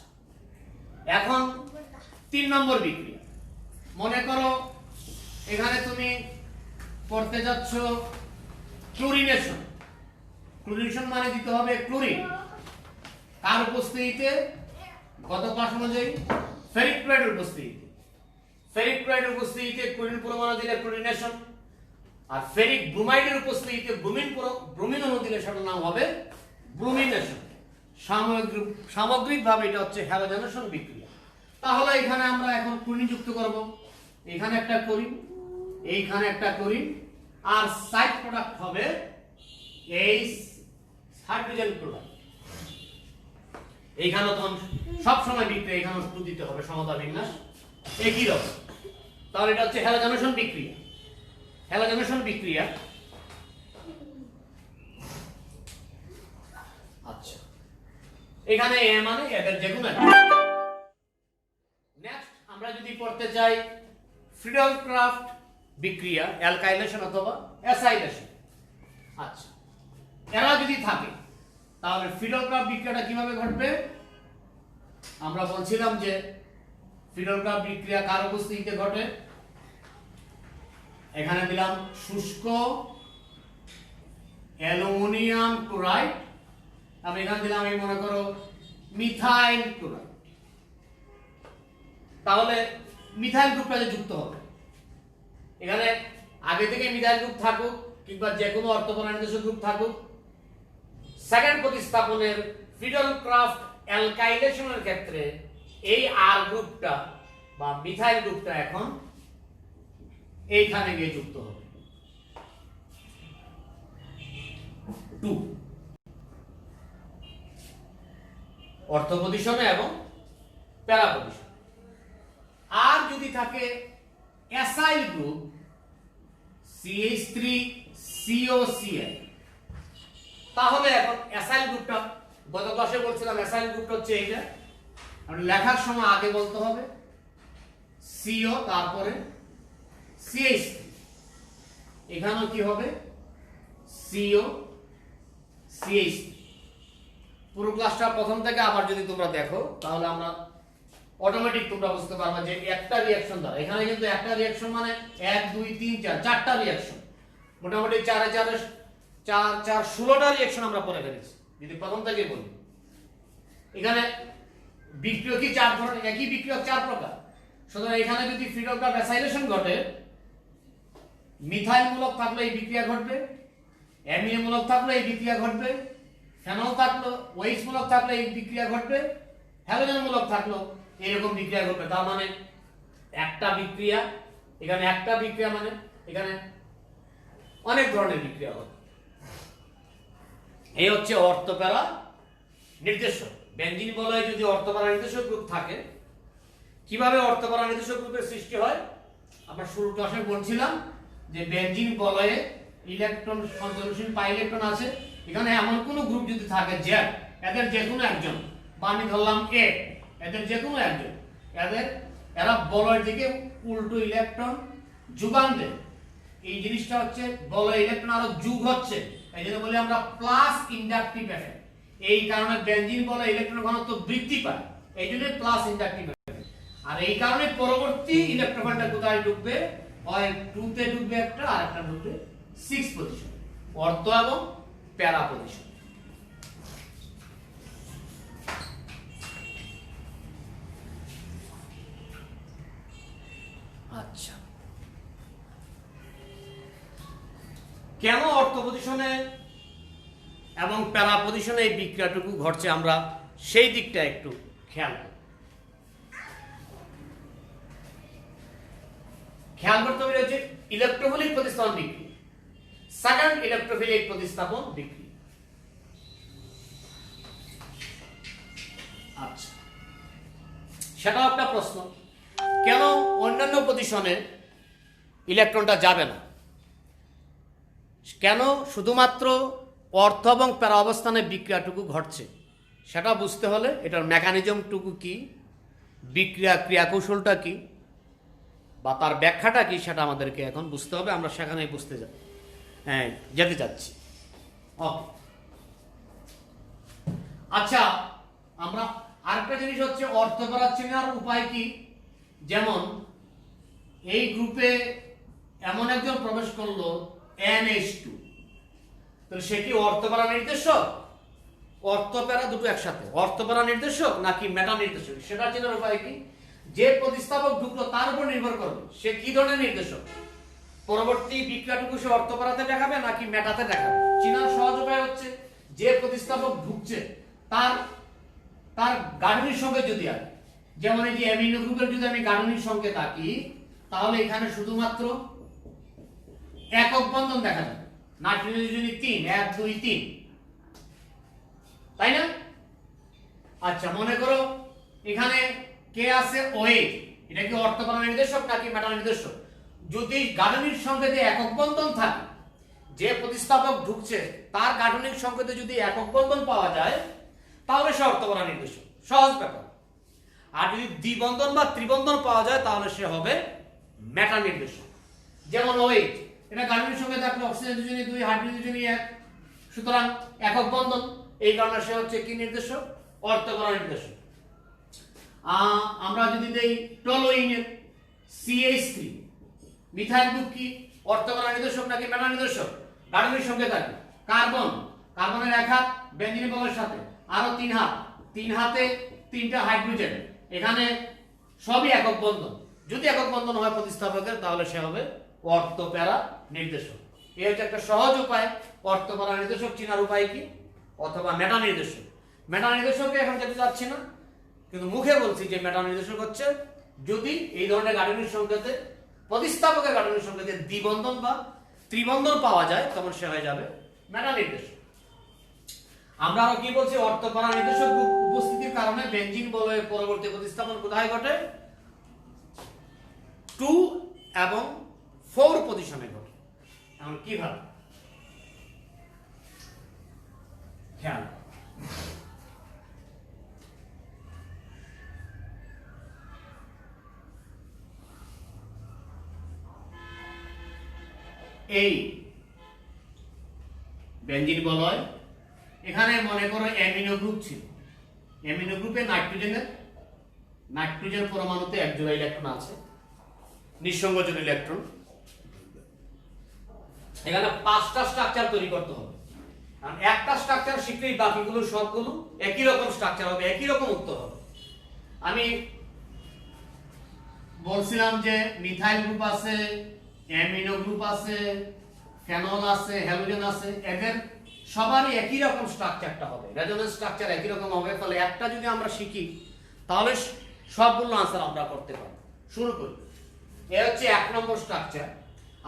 এখন 3 নম্বর বিক্রিয়া। মনে করো এখানে তুমি করতে যাচ্ছ ক্লোরিনেশন। ক্লোরিনেশন মানে দিতে হবে ক্লোরিন, কার উপস্থিতিতে? গত ক্লাস অনুযায়ী ফেরিক ক্লোরাইডের উপস্থিতিতে। ফেরিক ক্লোরাইডের উপস্থিতিতে ক্লোরিন পরমাণু দিলে ক্লোরিনেশন, আর ফেরিক ব্রোমাইডের উপস্থিতিতে ব্রোমিন অণু দিলে সেটার নাম হবে ব্রোমিনেশন। সামগ্রিকভাবে এটা হচ্ছে হ্যালোজেনেশন বিক্রিয়া। তাহলে এখানে আমরা এখন ক্লোরিন যুক্ত করব। এখানে একটা ক্লোরিন, এইখানে একটা ক্লোরিন, আর সাইড প্রোডাক্ট হবে এই হাইড্রোজেন ক্লোরাইড। এইখানে তখন সব সময় বিক্রিয়া এখানে 2 দিতে হবে, সমতা বিন্যাস একই রকম। তাহলে এটা হচ্ছে হ্যালোজেনেশন বিক্রিয়া। হ্যালোজেনেশন বিক্রিয়া। আচ্ছা, এখানে এ মানে এদের যে কোনো একটা। নেক্সট আমরা যদি করতে চাই ফ্রিডল-ক্রাফট বিক্রিয়া, অ্যালকাইলেশন অথবা অ্যাসাইলেশন। আচ্ছা, এরা যদি থাকে তাহলে ফ্রিডল-ক্রাফট বিক্রিয়াটা কিভাবে ঘটবে? আমরা বলছিলাম যে ফ্রিডল-ক্রাফট বিক্রিয়া কার উপস্থিতিতে ঘটে? এখানে দিলাম শুষ্ক অ্যালুমিনিয়াম ক্লোরাইড, আমি এখানে দিলাম এই মনে করো মিথাইল ক্লোরাইড। তাহলে মিথাইল গ্রুপটা যুক্ত হবে। এখানে আগে থেকে মিথাইল গ্রুপ থাকুক কিংবা যে কোনো অর্থপরা নির্দেশক গ্রুপ থাকুক, সেকেন্ড প্রতিস্থাপনের ফ্রিডল-ক্রাফট অ্যালকাইলেশনের ক্ষেত্রে এই আর গ্রুপটা বা মিথাইল গ্রুপটা এখন এইখানে গিয়ে যুক্ত হবে 2 অর্থ পজিশনে এবং প্যারা পজিশনে। আর যদি থাকে অ্যাসাইল গ্রুপ CH3COCl, তাহলে এখন অ্যাসাইল গ্রুপটা গত ক্লাসে বলছিলাম অ্যাসাইল গ্রুপটা হচ্ছে এইটা। আর লেখার সময় আগে বলতে হবে CO তারপরে CH3। এখানেও কি হবে CO CH3। পুরো ক্লাসটা প্রথম থেকে আবার যদি তোমরা দেখো তাহলে আমরা অটোমেটিক তোমরা বুঝতে পারবে যে একটা রিঅ্যাকশন দ্বারা, এখানে কিন্তু একটা রিঅ্যাকশন মানে 1 2 3 4 চারটা রিঅ্যাকশন, মোটামুটি 4 4 4 4 16টা রিঅ্যাকশন আমরা পরে ফেলেছি যদি প্রথম থেকে বলি। এখানে বিক্রিয়ক কি 4 ধরনের, একই বিক্রিয়ক 4 প্রকার। সুতরাং এখানে যদি ফ্রিডল-ক্রাফট অ্যাসাইলেশন ঘটে, মিথাইল মূলক থাকলে এই বিক্রিয়া ঘটবে, অ্যামিনো মূলক থাকলে এই বিক্রিয়া ঘটবে, ফেনল থাকলো, OH মূলক থাকলে এই বিক্রিয়া ঘটবে, হ্যালোজেন মূলক থাকলো এরকম বিক্রিয়া ঘটবে। তার মানে একটা বিক্রিয়া, এখানে একটা বিক্রিয়া মানে এখানে অনেক ধরনের বিক্রিয়া হবে। এই হচ্ছে অর্থপ্যারা নির্দেশক। বেনজিন বলয়ে যদি অর্থপ্যারা নির্দেশক গ্রুপ থাকে, কিভাবে অর্থপ্যারা নির্দেশক গ্রুপের সৃষ্টি হয়? আমরা শুরু ক্লাসে বলছিলাম যে বেনজিন বলয়ে ইলেকট্রন সঞ্চালনশীল পাই ইলেকট্রন আছে। এখানে এমন কোন গ্রুপ যদি থাকে Z, এদের যে কোনো একজন, বা আমি ধরলাম A, এদের যে কোনো একজন, এরা বলয়ের দিকে উল্টো ইলেকট্রন যোগান দেয়। এই জিনিসটা হচ্ছে বলয় ইলেকট্রন আরো যুগ হচ্ছে, এই জন্য বলি আমরা প্লাস ইন্ডাকটিভ এফেক্ট। এই কারণে বেনজিন বলয়ে ইলেকট্রন ঘনত্ব বৃদ্ধি পায়, এই জন্য প্লাস ইন্ডাকটিভ এফেক্ট। আর এই কারণে পরবর্তী ইলেকট্রনটা কোথায় ঢুকবে, হয় 2 তে ঢুকবে একটা, আর একটা ঢুকবে 6 পজিশন, অর্থ এবং প্যারা পজিশন। আচ্ছা, কেন অর্থ পজিশনে এবং প্যারা পজিশনে এই বিক্রিয়াটুকু ঘটছে আমরা সেই দিকটা একটু খেয়াল করতে হবে। হচ্ছে ইলেকট্রোফিলিক প্রতিস্থাপন বিক্রিয়া, সেকেন্ড ইলেকট্রোফিলিক প্রতিস্থাপন বিক্রিয়া। আচ্ছা, সেটাও একটা প্রশ্ন, কেন অন্যান্য পজিশনে ইলেকট্রনটা যাবে না, কেন শুধুমাত্র অর্থ এবং প্যারা অবস্থানে বিক্রিয়াটুকু ঘটছে, সেটা বুঝতে হলে এটার মেকানিজমটুকু কি, বিক্রিয়া ক্রিয়াকৌশলটা কি, বা তার ব্যাখ্যাটা কি, সেটা আমাদেরকে এখন বুঝতে হবে। আমরা সেখানে যেতে চাচ্ছি। ওকে, আচ্ছা, আমরা আরেকটা জিনিস হচ্ছে অর্থ প্যারা চেনার উপায় কি। যেমন এই গ্রুপে এমন একজন প্রবেশ করলো NH2, তো সে কি অর্থ প্যারা নির্দেশক, অর্থ প্যারা দুটো একসাথে, অর্থ প্যারা নির্দেশক নাকি মেটা নির্দেশক, সেটা চেনার উপায় কি। যে প্রতিস্থাপক ঢুকলো তার উপর নির্ভর করবে সে কি ধরনের নির্দেশক, পরবর্তী বিক্রিয়াটুকু সে অর্থ প্যারাতে দেখাবে নাকি মেটাতে দেখাবে। চেনার সহজ উপায় হচ্ছে যে প্রতিস্থাপক ঢুকছে তার গাঠনিক সংকেত যদি আঁকি, যেমন এই যে অ্যামিনো গ্রুপের যদি আমি গাঠনিক সংকেত আঁকি, তাহলে এখানে শুধুমাত্র একক বন্ধন দেখা যাবে, নাইট্রোজেন 3, 1 2 3, তাই না। আচ্ছা, মনে করো এখানে কে আছে OH, এটা কি অর্থ প্যারা নির্দেশক নাকি মেটা নির্দেশক। যদি গাঠনিক সংকেতে একক বন্ধন থাকে, যে প্রতিস্থাপক ঢুকছে তার গাঠনিক সংকেতে যদি একক বন্ধন পাওয়া যায় তাহলে সে অর্থ প্যারা নির্দেশক, সহজ ব্যাপার। আর যদি দ্বিবন্ধন বা ত্রিবন্ধন পাওয়া যায় তাহলে সে হবে মেটা নির্দেশক। যেমন OH, এটা গাঠনিক সংকেত থাকলে অক্সিজেন দুজনে 2, হাইড্রোজেন দুজনে 1, সুতরাং একক বন্ধন, এই কারণে সে হচ্ছে কি নির্দেশক, অর্থ প্যারা নির্দেশক। আমরা যদি দেই টলোইনের CH3, মিথাইল গ্রুপ কি অর্থ প্যারা নির্দেশক নাকি মেটা নির্দেশক, গাঠনিক সংকেত থাকে। কার্বনের এক হাত বেঞ্জিন বলের সাথে, আরো 3 হাত, 3 হাতে 3টা হাইড্রোজেন, এখানে সবই একক বন্ধন। যদি একক বন্ধন হয় প্রতিস্থাপকের তাহলে সে হবে অর্থ প্যারা নির্দেশক। এই হচ্ছে একটা সহজ উপায় অর্থ প্যারা নির্দেশক চেনার উপায় কি, অথবা মেটা নির্দেশক। মেটা নির্দেশকে এখন যেতে যাচ্ছি না, কিন্তু মুখে বলছি যে মেটা নির্দেশক হচ্ছে যদি এই ধরনের গাঠনিক সংকেতে, প্রতিস্থাপকের গাঠনিক সংকেতে দ্বিবন্ধন বা ত্রিবন্ধন পাওয়া যায় তখন সে হয়ে যাবে মেটা নির্দেশক। আমরা আরো কি বলছি, অর্থ প্যারা নির্দেশক উপস্থিতির কারণে বেঞ্জিন বলয়ের পরবর্তী প্রতিস্থাপন কোথায় ঘটে, 2 এবং 4 পজিশনে ঘটে। এখন কিভাবে খেয়াল, এই বেঞ্জিন বলয়, এখানে মনে করো অ্যামিনো গ্রুপ ছিল, অ্যামিনো গ্রুপে নাইট্রোজেন পরমাণুতে এক জোড়া ইলেকট্রন আছে, নিঃসংযোজন ইলেকট্রন। এখানে 5টা স্ট্রাকচার তৈরি করতে হবে, কারণ একটা স্ট্রাকচার শিখলেই বাকিগুলো সবগুলো একই রকম স্ট্রাকচার হবে, একই রকম উত্তর হবে। আমি বলছিলাম যে মিথাইল গ্রুপ আছে, অ্যামিনো গ্রুপ আছে, ফেনল আছে, হ্যালোজেন আছে, এদের সবারই একই রকম স্ট্রাকচারটা হবে, রেজোনেন্স স্ট্রাকচার একই রকম হবে। ফলে একটা যদি আমরা শিখি তাহলে সবগুলো আনসার আমরা করতে পারবো। শুরু করি, এ হচ্ছে 1 নম্বর স্ট্রাকচার।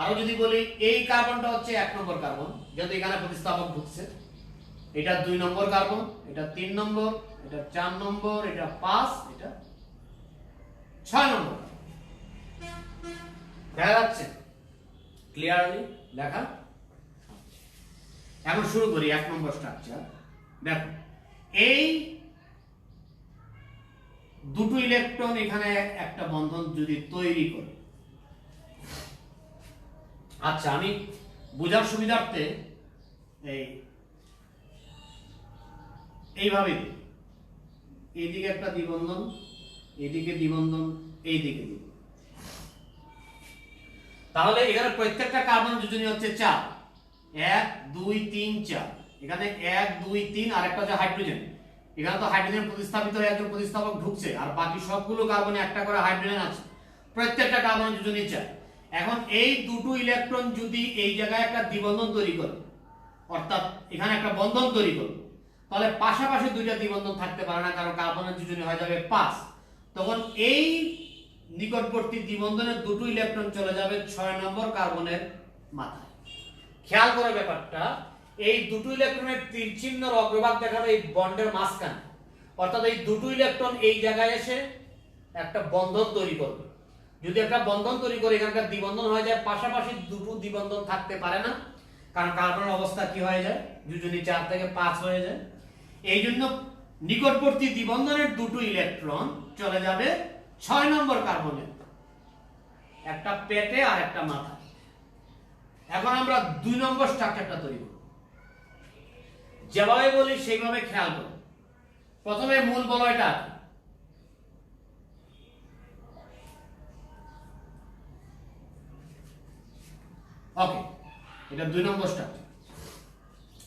আরো যদি বলি এই কার্বনটা হচ্ছে 1 নম্বর কার্বন, যেহেতু এখানে প্রতিস্থাপক ঢুকছে, এটা 2 নম্বর কার্বন, এটা 3 নম্বর, এটা 4 নম্বর, এটা 5, এটা 6 নম্বর। দেখা যাচ্ছে ক্লিয়ারলি লেখা। এখন শুরু করি 1 নম্বর স্ট্রাকচার। দেখো এই দুটো ইলেকট্রন এখানে একটা বন্ধন যদি তৈরি করে, আচ্ছা আমি বোঝার সুবিধার্থে এইভাবে এইদিকে একটা দ্বিবন্ধন, এদিকে দ্বিবন্ধন, এই দিকে দিব। তাহলে এখানে প্রত্যেকটা কার্বন যোজনী হচ্ছে 4, 1 2 3 4। এখানে 1 2 3 আর একটা হচ্ছে হাইড্রোজেন। এখানে তো হাইড্রোজেন প্রতিস্থাপিত হয়ে একজন প্রতিস্থাপক ঢুকছে, আর বাকি সবগুলো কার্বনে একটা করে হাইড্রোজেন আছে, প্রত্যেকটা কার্বন যোজনী 4। এখন এই দুটো ইলেকট্রন যদি এই জায়গায় একটা দ্বিবন্ধন তৈরি করে, অর্থাৎ এখানে একটা বন্ধন তৈরি করে, তাহলে পাশাপাশি দুইটা দ্বিবন্ধন থাকতে পারে না, কারণ কার্বনের যোজনী হয়ে যাবে 5। তখন এই নিকটবর্তী দ্বিবন্ধনের দুটো ইলেকট্রন চলে যাবে 6 নম্বর কার্বনের মাথায়। খেয়াল করে ব্যাপারটা, এই দুটো ইলেকট্রনের তীর চিহ্নের অগ্রভাগ দেখাবে এই বন্ডের মাঝখানে, অর্থাৎ এই দুটো ইলেকট্রন এই জায়গায় এসে একটা বন্ধন তৈরি করবে। যদি একটা বন্ধন তৈরি করে এখানকার দ্বিবন্ধন হয়ে যায়, পাশাপাশি দুটো দ্বিবন্ধন থাকতে পারে না, কারণ কার্বনের অবস্থা কি হয়ে যায়, যোজনী 4 থেকে 5 হয়ে যায়। এই জন্য নিকটবর্তী দ্বিবন্ধনের দুটো ইলেকট্রন চলে যাবে 6 নম্বর কার্বনে, একটা পেটে আর একটা মাথায়। এখন আমরা 2 নম্বর স্ট্রাকচারটা তৈরি করব। যেভাবে বলি সেইভাবে খেয়াল করো। প্রথমে মূল বলয়টা, ওকে, এটা 2 নম্বর স্ট্রাকচার।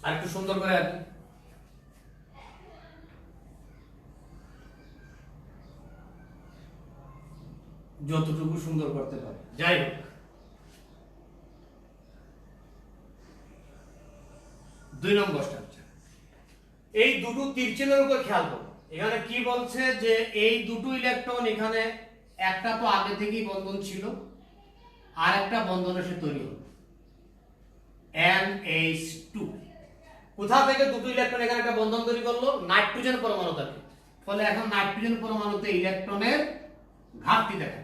আর একটু সুন্দর করে আঁকি। যতটুকু সুন্দর করতে পারে, যাই হোক। 2 নম্বর স্ট্রাকচার, এই দুটো তীরচিহ্নের উপর খেয়াল করো। এখানে কি বলছে যে এই দুটো ইলেকট্রন এখানে একটা তো আগে থেকেই বন্ধন ছিল, আর একটা বন্ধন এসে তৈরি হলো NH2। কোথা থেকে দুটো ইলেকট্রন এখানে একটা বন্ধন তৈরি করলো? নাইট্রোজেন পরমাণু থেকে। ফলে এখন নাইট্রোজেন পরমাণুতে ইলেকট্রনের ঘাটতি দেখা।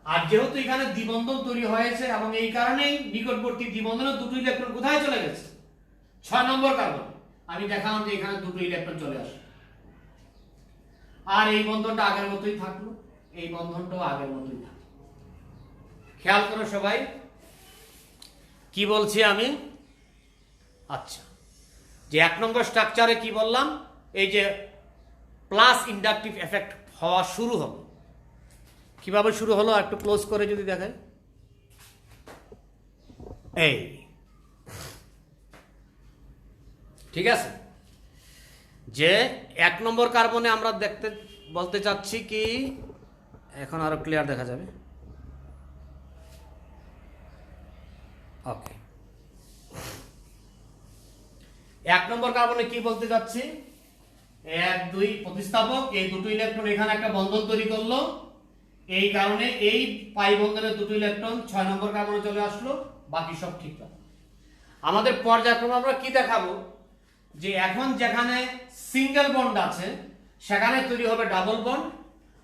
আর যেহেতু এখানে দ্বিবন্ধন তৈরি হয়েছে এবং এই কারণেই নিকটবর্তী দ্বিবন্ধনের দুটো ইলেকট্রন কোথায় চলে গেছে? 6 নম্বর কার্বন। আমি দেখালাম যে এখানে দুটো ইলেকট্রন চলে আসে, আর এই বন্ধনটা আগের মতোই থাকলো, এই বন্ধনটাও আগের মতোই থাকলো। খেয়াল করো সবাই কি বলছি আমি। আচ্ছা, যে 1 নম্বর স্ট্রাকচারে কি বললাম, এই যে প্লাস ইন্ডাকটিভ এফেক্ট হওয়া শুরু হলো। কিভাবে শুরু হলো একটু ক্লোজ করে যদি দেখেন, এই ঠিক আছে, যে 1 নম্বর কার্বনে আমরা বলতে চাচ্ছি কি, এখন আরো ক্লিয়ার দেখা যাবে। ওকে, 1 নম্বর কার্বনে কি বলতে চাচ্ছি, 1 2 প্রতিস্থাপক, এই দুটো ইলেকট্রন এখানে একটা বন্ধন তৈরি করলো, এই কারণে এই পাই বন্ধনের দুটো ইলেকট্রন 6 নম্বর কার্বনে চলে আসলো, বাকি সব ঠিকঠাক। আমাদের পর্যায়ক্রমে আমরা কি দেখাবো, যে এখন যেখানে সিঙ্গেল বন্ড আছে সেখানে তৈরি হবে ডাবল বন্ড,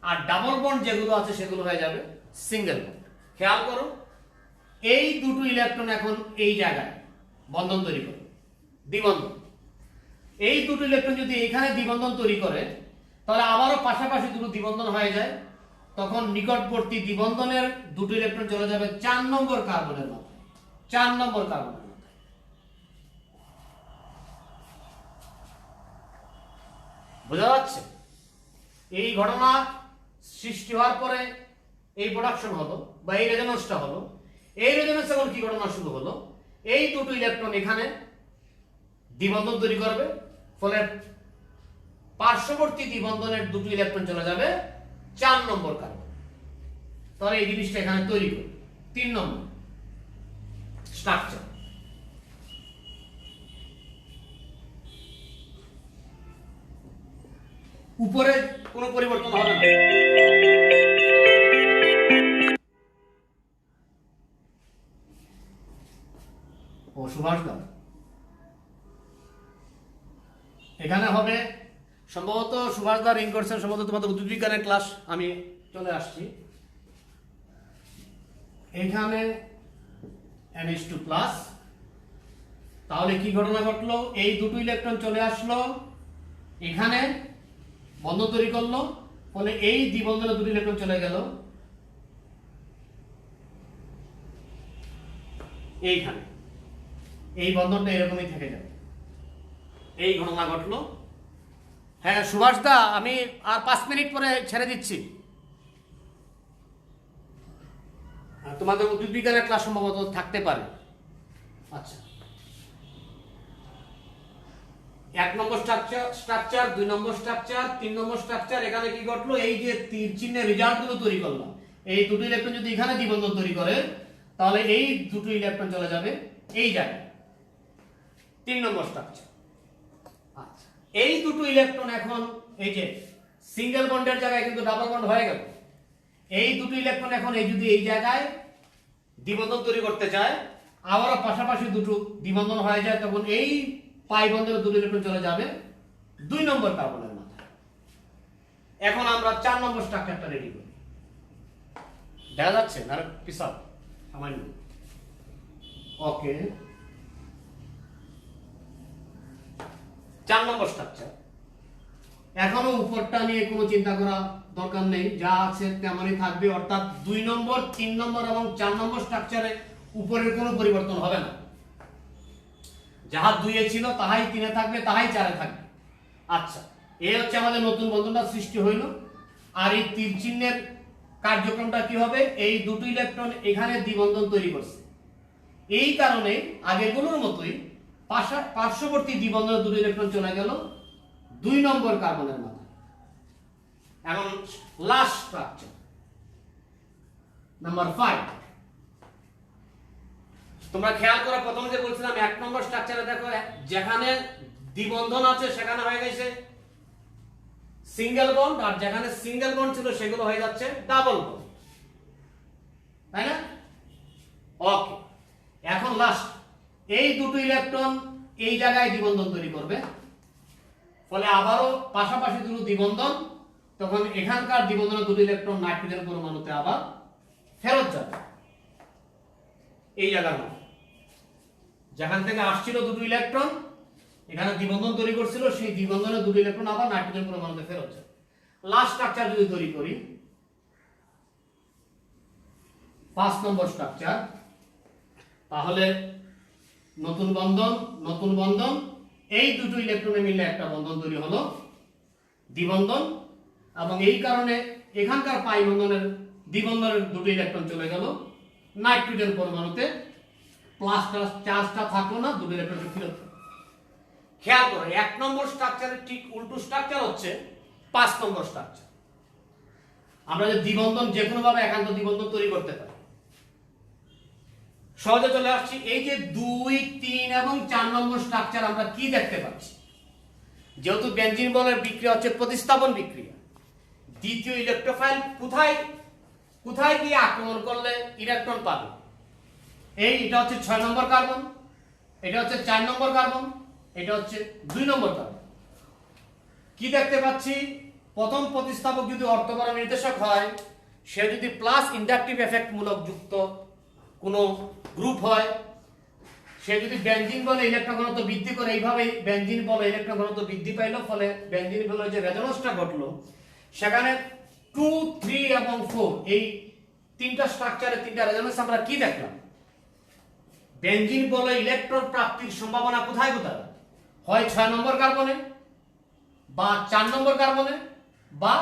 আর ডাবল বন্ড যেগুলো আছে সেগুলো হয়ে যাবে সিঙ্গেল বন্ড। খেয়াল করো, এই দুটো ইলেকট্রন এখন এই জায়গায় বন্ধন তৈরি করে, দ্বিবন্ধন। এই দুটো ইলেকট্রন যদি এখানে দ্বিবন্ধন তৈরি করে, তাহলে আবারও পাশাপাশি দুটো দ্বিবন্ধন হয়ে যায়, তখন নিকটবর্তী দ্বিবন্ধনের দুটো ইলেকট্রন চলে যাবে 4 নম্বর কার্বনের মাথায়। 4 নম্বর কার্বনের মাথায় বোঝা যাচ্ছে? এই ঘটনা সৃষ্টি হওয়ার পরে এই প্রোডাকশন হলো বা এই রেজোন্যান্সটা হলো। এই রেজোন্যান্স এখন কি ঘটনা শুরু হলো, এই দুটো ইলেকট্রন এখানে দ্বিবন্ধন তৈরি করবে, ফলে পার্শ্ববর্তী দ্বিবন্ধনের দুটো ইলেকট্রন চলে যাবে 4 নম্বর কার্বন। তাহলে এই জিনিসটা এখানে তৈরি করবে 3 নম্বর স্ট্রাকচার। উপরে কোনো পরিবর্তন হবে না। ও সুভাষ দা, এখানে হবে সম্ভবত সুভাষ দা রিং করছেন, সম্ভবত তোমাদের উদ্ভিদ বিজ্ঞানের ক্লাস, আমি চলে আসছি। এখানে NH2 প্লাস, তাহলে কি ঘটনা ঘটলো, এই দুটো ইলেকট্রন চলে আসলো এখানে বন্ধন তৈরি করলো, ফলে এই দ্বিবন্ধনে দুটো ইলেকট্রন চলে গেল এইখানে, এই বন্ধনটা এরকমই থেকে যাবে। এই ঘটনা ঘটলো। হ্যাঁ সুভাষ দা, আমি আর 5 মিনিট পরে ছেড়ে দিচ্ছি। তোমাদের উদ্ভিদ বিজ্ঞানের ক্লাস সম্ভবত থাকতে পারে। আচ্ছা, 1 নম্বর স্ট্রাকচার 2 নম্বর স্ট্রাকচার 3 নম্বর স্ট্রাকচার। এখানে কি ঘটলো, এই যে তীর চিহ্নের রেজাল্টগুলো তৈরি করলাম, এই দুটো ইলেকট্রন যদি এখানে দ্বিবন্ধন তৈরি করে তাহলে এই দুটো ইলেকট্রন চলে যাবে এই জায়গায় 3 নম্বর স্ট্রাকচার। আচ্ছা, এই দুটো ইলেকট্রন এখন এই যে সিঙ্গেল বন্ডের জায়গায় কিন্তু ডাবল বন্ড হয়ে গেল। এই দুটো ইলেকট্রন এখন এই যদি এই জায়গায় দ্বিবন্ধন তৈরি করতে চায়, আবারও পাশাপাশি দুটো দ্বিবন্ধন হয়ে যায়, তখন এই পাই বন্ধনের দুটো ইলেকট্রন চলে যাবে 2 নম্বর কার্বনের মাথায়। এখন আমরা 4 নম্বর স্ট্রাকচারটা রেডি করি। দেখা যাচ্ছে না পিছাও সামান্য? ওকে, 4 নম্বর স্ট্রাকচার। এখনো উপরটা নিয়ে কোনো চিন্তা করা দরকার নেই, যা আছে তেমনই থাকবে, অর্থাৎ 2 নম্বর 3 নম্বর এবং 4 নম্বর স্ট্রাকচারে উপরের কোনো পরিবর্তন হবে না। যাহা 2 এ ছিল তাহাই 3 এ থাকবে, তাহাই 4 এ থাকবে। আচ্ছা, এই হচ্ছে আমাদের নতুন বন্ধনটা সৃষ্টি হইল। আর এই তীর চিহ্নের কার্যক্রমটা কি হবে, এই দুটো ইলেকট্রন এখানে দ্বিবন্ধন তৈরি করছে, এই কারণে আগেরগুলোর মতোই পার্শ্ববর্তী দ্বিবন্ধনের দুটো ইলেকট্রন চলে গেল 2 নম্বর কার্বনের মাথায়। এখন লাস্ট স্ট্রাকচার নাম্বার 5। তোমরা খেয়াল করো, প্রথমে যে বলছিলাম 1 নম্বর স্ট্রাকচারে দেখো, যেখানে দ্বিবন্ধন আছে সেখানে হয়ে গেছে সিঙ্গেল বন্ড, আর যেখানে সিঙ্গেল বন্ড ছিল সেগুলো হয়ে যাচ্ছে ডাবল বন্ড, তাই না? ওকে, এখন লাস্ট এই দুটো ইলেকট্রন এই জায়গায় দ্বিবন্ধন তৈরি করবে, ফলে আবারও পাশাপাশি দুটো দ্বিবন্ধন, তখন এখানকার দ্বিবন্ধনের দুটো ইলেকট্রন নাইট্রোজেন পরমাণুতে আবার ফেরত যাবে এই জায়গার মধ্যে। যেখান থেকে আসছিল দুটো ইলেকট্রন এখানে দ্বিবন্ধন তৈরি করছিল, সেই দ্বিবন্ধনের দুটো ইলেকট্রন আবার নাইট্রোজেন পরমাণুতে ফেরত যাবে। লাস্ট স্ট্রাকচার যদি তৈরি করি, 5 নম্বর স্ট্রাকচার, তাহলে নতুন বন্ধন, এই দুটো ইলেকট্রনে মিলে একটা বন্ধন তৈরি হলো দ্বিবন্ধন, এবং এই কারণে এখানকার পাই বন্ধনের দ্বিবন্ধনের দুটো ইলেকট্রন চলে গেল নাইট্রোজেন পরমাণুতে, প্লাস চার্জটা থাকলো না, দুটো ইলেকট্রন ফেরত। খেয়াল করো, 1 নম্বর স্ট্রাকচারের ঠিক উল্টো স্ট্রাকচার হচ্ছে 5 নম্বর স্ট্রাকচার। আমরা যে দ্বিবন্ধন যে কোনো ভাবে একান্ত দ্বিবন্ধন তৈরি করতে পারি, সহজে চলে আসছি। এই যে 2, 3 এবং 4 নম্বর স্ট্রাকচার আমরা কি দেখতে পাচ্ছি, যেহেতু বেনজিন বলের বিক্রিয়া হচ্ছে প্রতিস্থাপন বিক্রিয়া, দ্বিতীয় ইলেকট্রোফাইল কোথায় গিয়ে আক্রমণ করলে ইলেকট্রন পাবে, এটা হচ্ছে 6 নম্বর কার্বন, এটা হচ্ছে 4 নম্বর কার্বন, এটা হচ্ছে 2 নম্বর কার্বন। কি দেখতে পাচ্ছি, প্রথম প্রতিস্থাপক যদি অর্থগড় নির্দেশক হয়, সে যদি প্লাস ইন্ডাকটিভ এফেক্ট মূলক যুক্ত কোনো গ্রুপ হয়, সে যদি বেনজিন বলে ইলেকট্রন ঘনত্ব বৃদ্ধি করে, এইভাবে বেনজিন বলে ইলেকট্রন ঘনত্ব বৃদ্ধি পাইল, ফলে বেনজিন বলে যে রেজোন্যান্সটা ঘটলো, সেখানে 2, 3 এবং 4 এই তিনটা স্ট্রাকচারে তিনটা রেজোন্যান্স আমরা কি দেখলাম, বেনজিন বলে ইলেকট্রন প্রাপ্তির সম্ভাবনা কোথায় হয় 6 নম্বর কার্বনে, বা 4 নম্বর কার্বনে, বা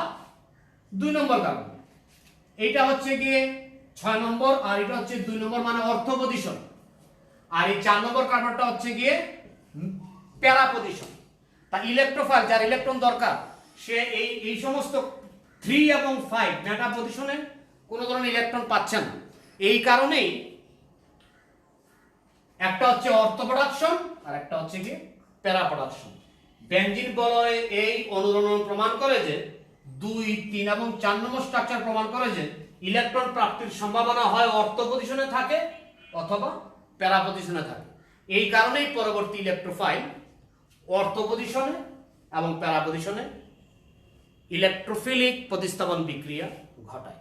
2 নম্বর কার্বনে। এইটা হচ্ছে গিয়ে 6 নম্বর, আর এটা হচ্ছে 2 নম্বর, মানে অর্থ পজিশন। আর এই 4 নম্বর কার্বনটা হচ্ছে গিয়ে প্যারা পজিশন। তা ইলেকট্রোফাইল যার ইলেকট্রন দরকার, সে এই সমস্ত 3 এবং 5 মেটা পজিশনে কোনো ধরনের ইলেকট্রন পাচ্ছে না। এই কারণেই একটা হচ্ছে অর্থ প্রোডাকশন আর একটা হচ্ছে কি প্যারা প্রোডাকশন। বেনজিন বলয় এই অনুরণন প্রমাণ করে যে 2, 3 এবং 4 নম্বর স্ট্রাকচার প্রমাণ করে যে ইলেকট্রন প্রাপ্তির সম্ভাবনা হয় অর্থ পজিশনে থাকে অথবা প্যারা পজিশনে থাকে। এই কারণেই পরবর্তী ইলেকট্রোফাইল অর্থ পজিশনে এবং প্যারা পজিশনে ইলেকট্রোফিলিক প্রতিস্থাপন বিক্রিয়া ঘটায়।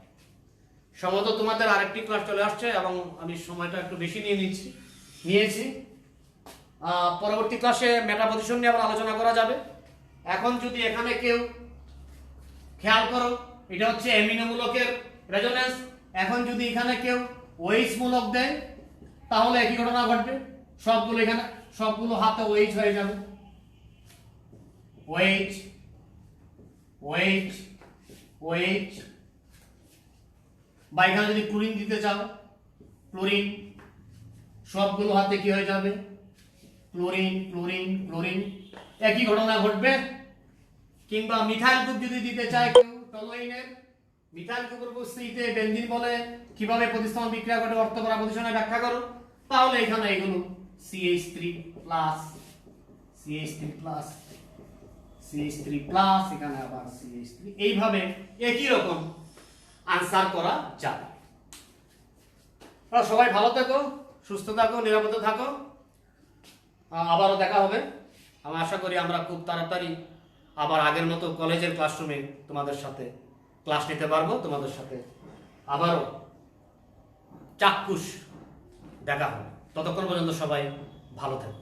সম্ভবত তোমাদের আরেকটি ক্লাস চলে আসছে এবং আমি সময়টা একটু বেশি নিয়েছি। পরবর্তী ক্লাসে মেটা পজিশন নিয়ে আবার আলোচনা করা যাবে। এখন যদি এখানে কেউ খেয়াল করো, এটা হচ্ছে অ্যামিনো মূলকের রেজোন্যান্স। এখন যদি এখানে কেউ ওএইচ মূলক দেয়, তাহলে একই ঘটনা ঘটবে, সবগুলো হাতে ওএইচ হয়ে যাবে। ওএইচ ওএইচ ওএইচ, বা এখানে যদি ক্লোরিন দিতে চাও ক্লোরিন, সবগুলো হাতে কি হয়ে যাবে? Chlorine chlorine chlorine. একই ঘটনা ঘটবে। কিংবা মিথাইল গ্রুপ যদি দিতে চায় কেউ টলুইনের, মিথাইল গ্রুপের উপস্থিতিতে বেনজিন বলে কিভাবে প্রতিস্থাপন বিক্রিয়া ঘটে অর্থকরা প্রতিষ্ঠানে ব্যাখ্যা করো, তাহলে এখানে এগুলো CH3 plus CH3 plus CH3 plus, এখানে আবার CH3, এইভাবে একই রকম আনসার করা যাবে। সবাই ভালো থাকো, সুস্থ থাকো, নিরাপদে থাকো। আবারও দেখা হবে। আমি আশা করি আমরা খুব তাড়াতাড়ি আবার আগের মতো কলেজের ক্লাসরুমে তোমাদের সাথে ক্লাস নিতে পারবো। তোমাদের সাথে আবারও চাক্ষুষ দেখা হবে। ততক্ষণ পর্যন্ত সবাই ভালো থাকো।